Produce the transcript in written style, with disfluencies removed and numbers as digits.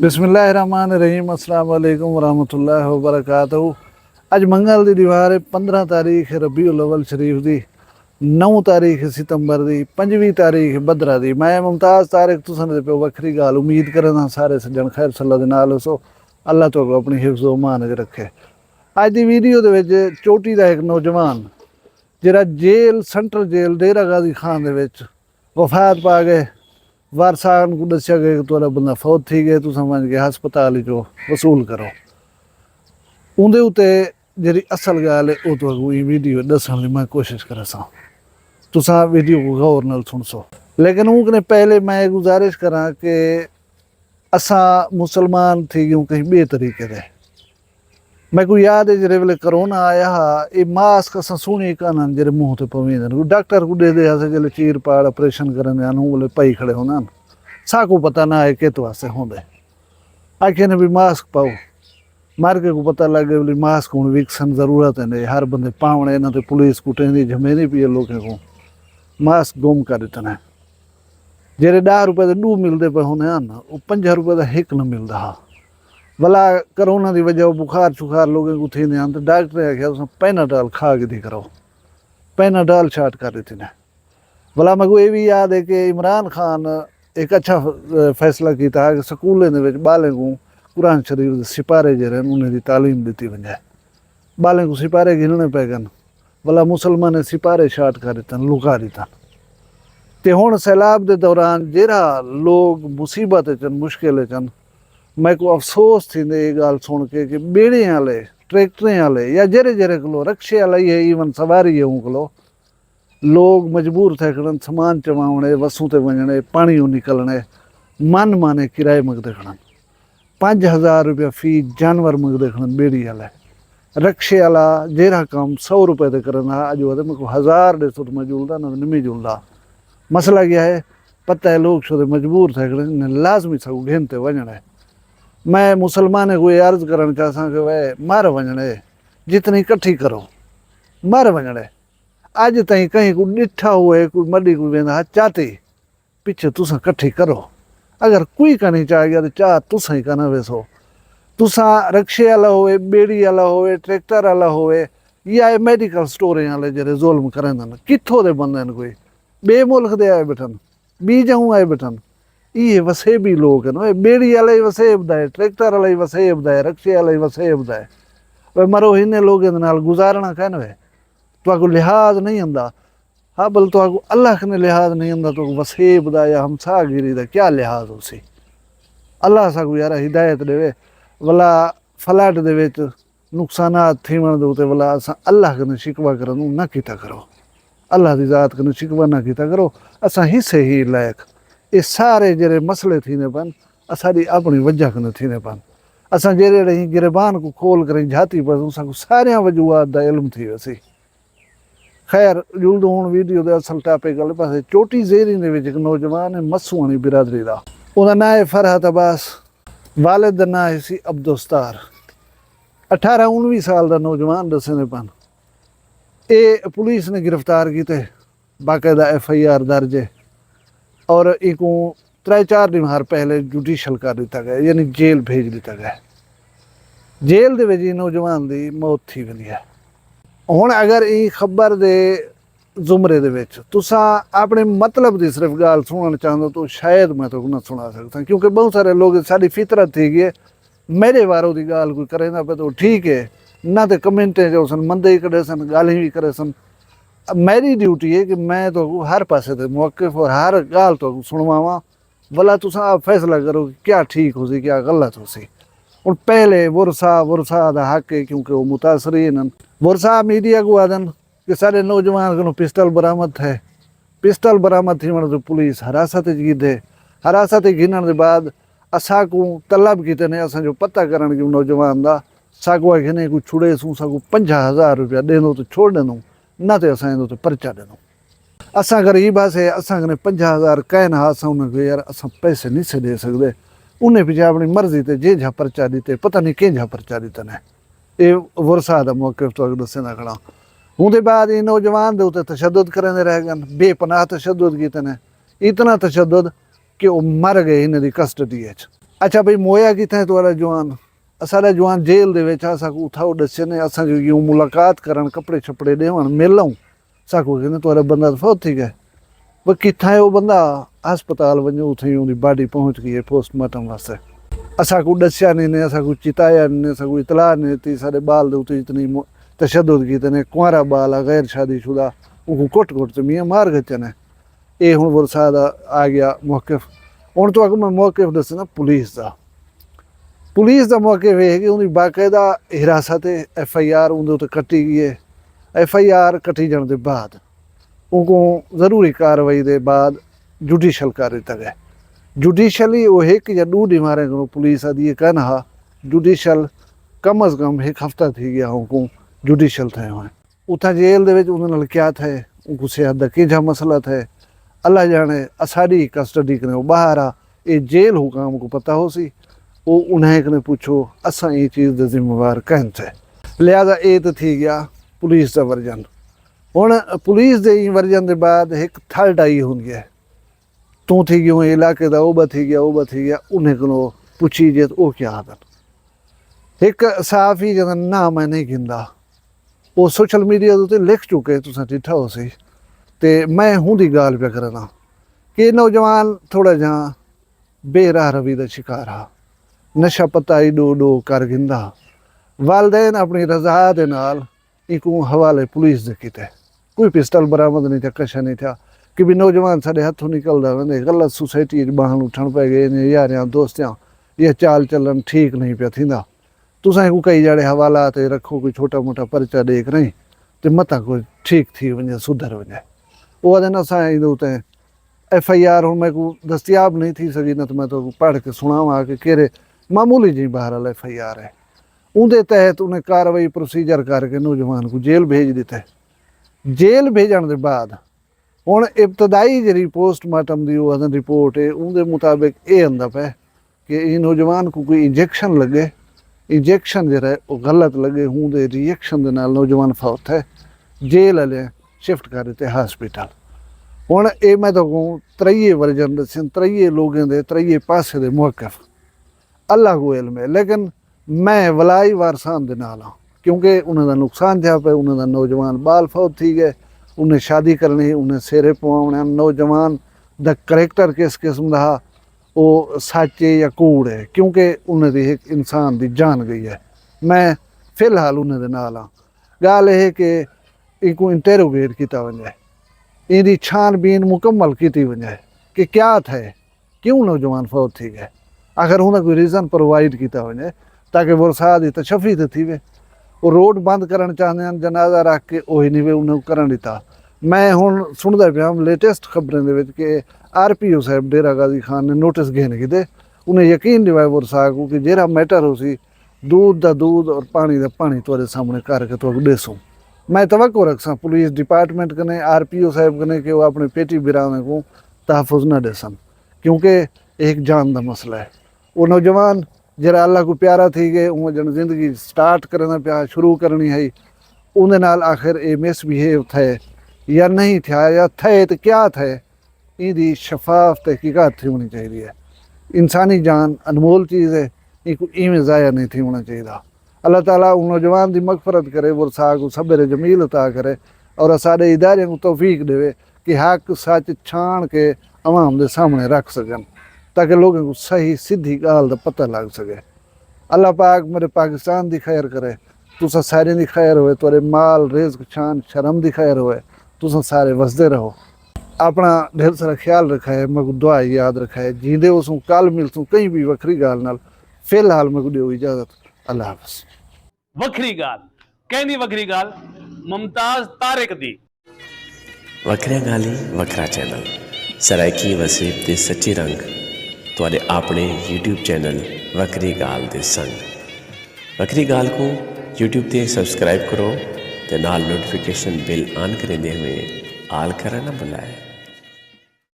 बिस्मिल्लाहिर्रहमानिर्रहीम अस्सलाम वालेकुम वरहमतुल्लाहि वबरकातुहू। अज मंगल की दीवार 15 तारीख रबीउल अव्वल शरीफ की, 9 तारीख सितंबर की, 5वीं तारीख बदरा की। मैं मुमताज़ तारिक तुसन पे वखरी गाल उम्मीद करना सारे सज्जन खैर सल्ला दे नाल सो अल्लाह तो अपनी हिफ्ज़ मान च रखे। अज की वीडियो के चोटी का एक नौजवान जरा जेल सेंट्रल जेल डेरा गाजी खान दे वफात पा गए। वारसान को दसिया गया कि तुहाडा बंदा फौत थी गया, तुम समझ के हस्पताल चो वसूल करो। उनके उत्ते जी असल गाल है वो तो वीडियो दसन की मैं कोशिश कर सा, तुसा वीडियो को गौर नाल सुन सो। लेकिन उनके पहले मैं गुजारिश करा कि असा मुसलमान थी गयूँ कहीं बे तरीके दे। मैं को याद है जरे वेले करोना आया हा, ये मास्क असा सुनी कान जरे मुँह ते पवेंदन, डॉक्टर को दे दे जले चीर पाड़ ऑपरेशन करन बोले पई खड़े होना साको पता ना है कित वास्ते होंदे। आखे ने भी मास्क पाओ, मार के को पता लग गया बोली मास्क हूँ विकसन जरूरत है नहीं, हर बंदे पावने इन्होंने पुलिस कुटेंदी झमेंदी पी लोगों को मास्क गुम कर दिता। जेरे 10 रुपए के 2 मिलते पे होने वो 5 रुपए का एक न मिलता हा। भला करोना की वजह बुखार शुखार लोगों को थी तो डॉक्टर ने आख्या तुम पैनाडाल खा के दी करो, पैनाडाल छाट कर दी ने। भला मैं को ये भी याद है कि इमरान खान एक अच्छा फैसला किया कि स्कूलों बालें को कुरान शरीफ सिपारे जरे उन्हें तालीम दी वजे, बालें को सिपारे गिनने पै गए। भला मुसलमान ने सिपारे छाट कर दिता, लुका दिता। तो हुण सैलाब के दौरान जरा लोग मुसीबत चन मुश्किल चन, मैं को अफसोस थी ये गाल सुन के कि बेड़े वाले ट्रैक्टरें वाले या जरे जरे को रक्शे वाला ही है, ईवन सवारी है उनको लोग मजबूर थे खड़न समान चवावने वसों ते वजने पानी निकलने मन माने किराए मंगते खड़न। 5000 रुपया फी जानवर मंगते खड़न बेड़ी वाले। रक्शे वाला जेरा काम 100 रुपये ते करना अज वो मेरे को 1000 150 में जुलता ना नहीं जुलता। मसला क्या है पता है, लोग शो मजबूर थे खड़न लाजमी सगो घेनते वजने। मैं मुसलमान को अर्ज करना चाहता कि वह मर वजने जितनी इकट्ठी करो मर वजने। अज तई कहीं को डिठा हुए कोई मडी को वेंदा चाहते पिछे तुसा कट्ठी करो, अगर कोई कहीं चाह गया तो चाह तुसा ही करना वेसो। तुसा रक्शे वाला होवे, बेड़ी वाला होवे, ट्रैक्टर वाला होवे या मेडिकल स्टोरें वाले जरे जुल्म करेंदन कित्थों दे बंदे कोई बे मुल्क दे आए बैठन बी जाऊँ आए बैठन। ये वसेबी लोग हैं, बेड़ी वाले वसेब है, ट्रैक्टर वाले वसेब है, रक्शे वाले वसेब है। वे मरो इन्हें लोगों गुजारना कहन वे तो लिहाज नहीं आंदा। हाँ बल तो अल्लाह ने लिहाज नहीं आंदा तो वसेब दा या हमसागिरी दा क्या लिहाज हो सी। अल्लाह साकू यार हिदायत देवे। भला फ्लड दे विच नुकसानात थीवण दे उते भला असां अल्लाह कने शिकवा करन ना कीता करो, अल्लाह दी ज़ात कने शिकवा ना कीता करो। असां हिस्से ही लायक ये सारे जरे मसले थीने पन असाडी अपनी वजह कने थीने पन। असां जेरे रही गिरबान को खोल करें झाती पर असां सारिया वजूहात दा इल्म थी वसी। खैर जुलदो हुण वीडियो दे असल टॉपिक वाले पासे। चोटी ज़ेरी दे विच एक नौजवान है मसूआणी बिरादरी दा, उहदा नाम है फरहत अब्बास, वालिद दा नाम है सी अब्दुस्तार। 18-19 साल का नौजवान दसे पन। ये पुलिस ने गिरफ्तार किए, बाकायदा FIR दर्ज है और इको 3-4 दिन पहले जुडिशल कर दिता गया, यानी जेल भेज दिता गया। जेल दे विच नौजवान की मौत थी वई है। हुण अगर ये खबर दे जुमरे दे विच तुसा अपने मतलब की सिर्फ गाल सुनना चाहते तो शायद मैं तो ना सुना सकता, क्योंकि बहुत सारे लोग साड़ी फितरत थी गई मेरे वारों की गाल कोई करे ना पे तो ठीक है ना, तो कमेंटें जो सन मंदे ही करे सन गाली भी करे सन। मेरी ड्यूटी है कि मैं तो हर पासे ते मौक़िफ़ और हर गाल तो सुनवावा। भला तुसा आप फैसला करो कि क्या ठीक हो सी क्या गलत हो सी। और पहले वुरसा दा हक है क्योंकि वो मुतासरीन वुरसा मीडिया को आदन कि सारे नौजवान को पिस्टल बरामद है। पिस्टल बरामद थी तो पुलिस हिरासत गिदे, हिरासत गिनण के बाद असा को तलब किते ने असा जो पता करन कि नौजवान दा सागो घिने को छुड़े सूं सागो 50,000 रुपया देनो तो छोड़ देनो ना तो असा तो परचा देनो। असा गरीब से असा कने 50,000 कहना असा उन्हें यार असा पैसे नहीं से दे सकते। उन्हें पीछे अपनी मर्जी से जे झा परचा दीते पता नहीं कि झा परचा दीते ने। ये वुरसा का मौक़िफ़ तो दसे ना खड़ा। उनके बाद ये नौजवान के उत्ते तशद्दुद करेंदे रह गए, बेपनाह तशद्दुद किए ने, इतना तशद्दुद कि वो मर गए इन्हें दी कस्टडी। अच्छा भाई मोया किथे तुहारा जवान? असाडा जवान जेल दे विच असांखे उठाओ दस्से ने असांजो यूं मुलाकात करन कपड़े छपड़े ॾेवण मिलूं साको कहंदे तुहारा बंदा तो फौत थी गया। वो किथा है वो बंदा? हस्पताल वञो उथे उनकी बॉडी पहुंच गई है पोस्टमार्टम वास्ते। असांको दस्या नहीं ने असांको चिताया नहीं असांको इतला नहीं दी साडे बाल दे उते इतनी तशद्दुद कीते ने कुंवारा बाल गैर शादीशुदा उनको कुट कुट ते मियां मार गए ने। ये हुण वरसाद आ गया मौकिफ। हुण तो अगर मैं मौकिफ दसना पुलिस का मौकिफ है कि उनकी बाकायदा हिरासत FIR उनके उत्ते कट्टी गई है। FIR कट्टी जाने के बाद उनको ज़रूरी कार्रवाई के बाद जुडिशल कर दिता गया। जुडिशली वो एक या 2 ॾींहं मारे पुलिस आदि ये कहना हा जुडिशल कम अज़ कम 1 हफ्ता थी गया उनको जुडिशल थे हुए उतना जेल दे विच उन्हां नाल क्या थे उनको सेहत का किजा मसला थे अल्लाह जाने। असाड़ी कस्टडी कने वो बाहर आ ये जेल हुकाम को पता हो सी वो उन्हें कने पूछो असा ये चीज़ के जिम्मेवार कहन थे। लिहाजा ये तो थी गया पुलिस का वर्जन। हुण पुलिस के वर्जन के बाद एक थर्ड आई होंगी है तू थी गयो इलाके का वो थी गया उन्हें को पुछी जे तो क्या आदत एक सहाफ़ी जन ना मैं नहीं गिनदा वो सोशल मीडिया उत्ते लिख चुके तुसां डिठा हो सी ते मैं हूँ दी गाल पे करना कि नौजवान थोड़ा जहाँ बेराह रवी का शिकार हा नशा पत्ता डो कर गिंदा वालदैन अपनी रजा दे नाल इको हवाले पुलिस दे कीते। कोई पिस्टल बरामद नहीं था कशा नहीं था कि भी नौजवान साढ़े हथों निकलदा वेंदे गलत सोसाइटी बाहन उठण पै गए यारियां दोस्तियां ये चाल चलन ठीक नहीं पिया थींदा। तुसां को कई जड़े हवाला ते रखो कोई छोटा मोटा पर्चा देख रही तो मता कोई ठीक थी वञे सुधर वञे। वो आदन असां उते FIR हुण मैं को दस्तियाब नहीं थी सकी न तो मैं तो पढ़ के सुनावा कि कहिड़े मामूली जी बहरहाल FIR है उनके तहत उन्हें कार्रवाई प्रोसीजर करके नौजवान को जेल भेज दिते। जेल भेजण के बाद हुण इब्तदाई जी पोस्टमार्टम की वो रिपोर्ट है उनके मुताबिक ये आंदा पे कि ये नौजवान को कोई इंजैक्शन लगे इंजैक्शन जो है वो गलत लगे उनके रिएक्शन के नाल नौजवान फौत है जेल वाले शिफ्ट कर दिते हॉस्पिटल। हुण ये मैं तो कहूँ 3 वर्जन दसन 3 लोगों के 3 पासे के मौकिफ अल्लाह को इल्म है लेकिन मैं वलाई वारसान दे नाल हाँ क्योंकि उन्होंने नुकसान था पे उन्होंने नौजवान बाल फौत थी गए उन्हें शादी करनी उन्हें सेरे पवाने नौजवान द करैक्टर किस किस्म का वो सच्चे या कूड़ है क्योंकि उन्हें एक इंसान की जान गई है। मैं फिलहाल उन्हें नाल हाँ गाल यह कि इनको इंटेरोगेट किया वजे इनकी छानबीन मुकम्मल की वजे कि क्या थे क्यों नौजवान फौत थी गए आखिर उन्हें कोई रीज़न प्रोवाइड किया वजे ताकि वरसाद की तशफी तो थी वे वो रोड बंद करना चाहते हैं जनाजा रख के वही नहीं वे उन्हें कर दिता। मैं हुण सुनता पाया लेटेस्ट खबरें कि RPO साहब डेरा गाजी खान ने नोटिस घेन किते उन्हें यकीन दिवाया वरसा को कि जेरा मैटर हो सी दूध का दूध और पानी का पानी तुहारे सामने करके तो देसूँ। मैं तवक्को रखसा पुलिस डिपार्टमेंट कने RPO साहब कने कि वो अपने पेटी बिरावे को तहफ़ुज़ न देसन क्योंकि एक जान का मसला है। वो नौजवान जरा अल्लाह को प्यारा थी गए उमें जन जिंदगी स्टार्ट करना पिया शुरू करनी है उन्हें नाल आखिर ये मिसबिहेव थे या नहीं था या थे तो क्या थे इदी शफाफ तहकीकात थी होनी चाहिए। इंसानी जान अनमोल चीज़ है इनको इवें ज़ाया नहीं थी होना चाहिए। अल्लाह ताला उन नौजवान की मगफरत करे वरसा को सब्र जमील अता करे और साढ़े इदारे को तौफीक देवे कि हक सच छाण के अवाम के सामने रख सकन ताकि लोगों को सही सीधी गाल का पता लग सके। अल्लाह पाक मेरे पाकिस्तान की खैर करे तुसा सारे की खैर होए तुहारे माल रिज़्क शान शर्म की खैर होए तुसा सारे वसदे रहो अपना ढेर सारा ख्याल रखाए मैं दुआ याद रखाए जींदे उसू कल मिलसूँ कहीं भी वखरी गाल नाल। फिलहाल मैं दियो इजाजत अल्लाह हाफ़िज़। वखरी गाल कहनी वखरी गाल मुमताज तारिक दी वखरिया गाली वखरा चैनल सराइकी वसीब दे सच्चे रंग तुहाडे अपने YouTube चैनल वखरी गाल दे संग वखरी गाल को YouTube ते सब्सक्राइब करो ते नाल नोटिफिकेशन बिल ऑन करेंदे हुए आल करना ना भुलाए।